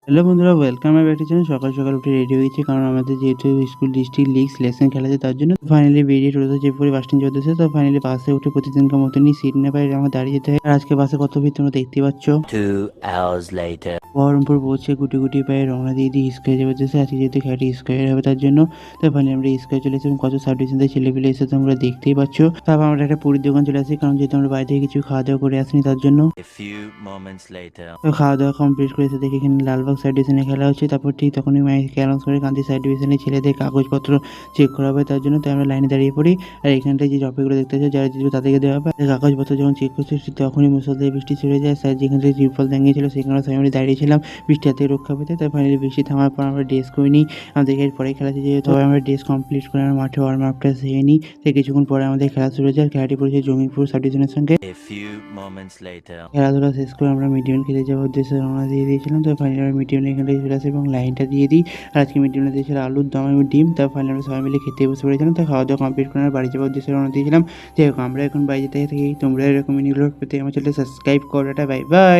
Hello বন্ধুরা, welcome my back to channel. সকাল সকাল উঠে রেডি হয়ে গেছি, কারণ আমাদের যেহেতু স্কুল ডিস্ট্রিক্ট লিগস লেসন খেলা আছে, তার জন্য ফাইনালি বেরিয়ে টোটোতে চেপে পড়ি। বাস স্ট্যান্ড চলতেছে, তো ফাইনালি বাসে উঠে প্রতিদিনকার মতনই সিট না পাই আমার দাঁড়িয়ে যেতে হয়। আর আজকে বাসে কত ভিড় তোমরা দেখতেই পাচ্ছ। 2 hours later. বহরমপুর পৌঁছে গুটি গুটি পায়ে রওনা দিয়ে দিই স্কোয়ার যাবে দেশে। আজকে যেহেতু খেলাটি স্কোয়ার হবে, তার জন্য তাই ফাইনালি আমরা স্কোয়ার চলে এসেছি এবং কত সাব ডিভিশন থেকে ছেলেপিলে এসে তোমরা দেখতেই পাচ্ছ। তারপর আমরা একটা পুরীর দোকান চলে আসি, কারণ যেহেতু আমরা বাইরে থেকে কিছু খাওয়া দাওয়া করে আসিনি, তার জন্য। A few moments later. তো খাওয়া দাওয়া কমপ্লিট করে এসে দেখি এখানে লালবাগ সাব ডিভিশনে খেলা হচ্ছে। তারপর ঠিক তখনই মাইকে অ্যানাউন্স করে কান্দি সাব ডিভিশনে ছেলেদের কাগজপত্র চেক করা হবে, তার জন্য তাই আমরা লাইনে দাঁড়িয়ে পড়ি। আর এখানটায় যে টপিকগুলো দেখতে পাচ্ছি, যারা জিতবে তাদেরকে দেওয়া হবে। আর কাগজপত্র যখন চেক করছে, ঠিক তখনই মুষলধারে বৃষ্টি ছেড়ে যায়। স্যার যেখান থেকে ত্রিপল দাঁড়িয়েছিল, সেখানে সবাই মিলে দাঁড়িয়েছিলাম বৃষ্টি হাতে রক্ষা পেতে। তাই ফাইনালি বৃষ্টি থামার পর আমরা ড্রেস করে নিই। আমাদের এরপরে খেলা আছে, যেহেতু আমরা ড্রেস কমপ্লিট করে আমরা মাঠে ওয়ার্ম আপটা সেরে নিই। তাই কিছুক্ষণ পরে আমাদের খেলা শুরু হয়ে যায়। খেলাটি পড়েছে জঙ্গিপুর সাব ডিভিশনের সঙ্গে। A few moments later. খেলাধুলা শেষ করে আমরা মিড-ডে-মিল খেতে যাওয়ার উদ্দেশ্যে রওনা দিয়ে দিয়েছিলাম। তো ফাইনালি আমরা মিড-ডে-মিল এখান থেকে চলে আসি এবং লাইনটা দিয়ে দিই। আর আজকে মিড-ডে-মিলে দিয়েছিল আলুর দম এবং ডিম। তারপর ফাইনালি আমরা সবাই মিলে খেতে বসে পড়েছিলাম। তো খাওয়া দাওয়া কমপ্লিট করে আমরা বাড়ি যাওয়ার উদ্দেশ্যে রওনা দিয়েছিলাম। যাই হোক, আমরা এখন বাড়ি যেতে থাকি। তোমরা এরকম ভিডিওগুলো পেতে আমার চ্যানেলটা সাবস্ক্রাইব করো। Tata, bye bye.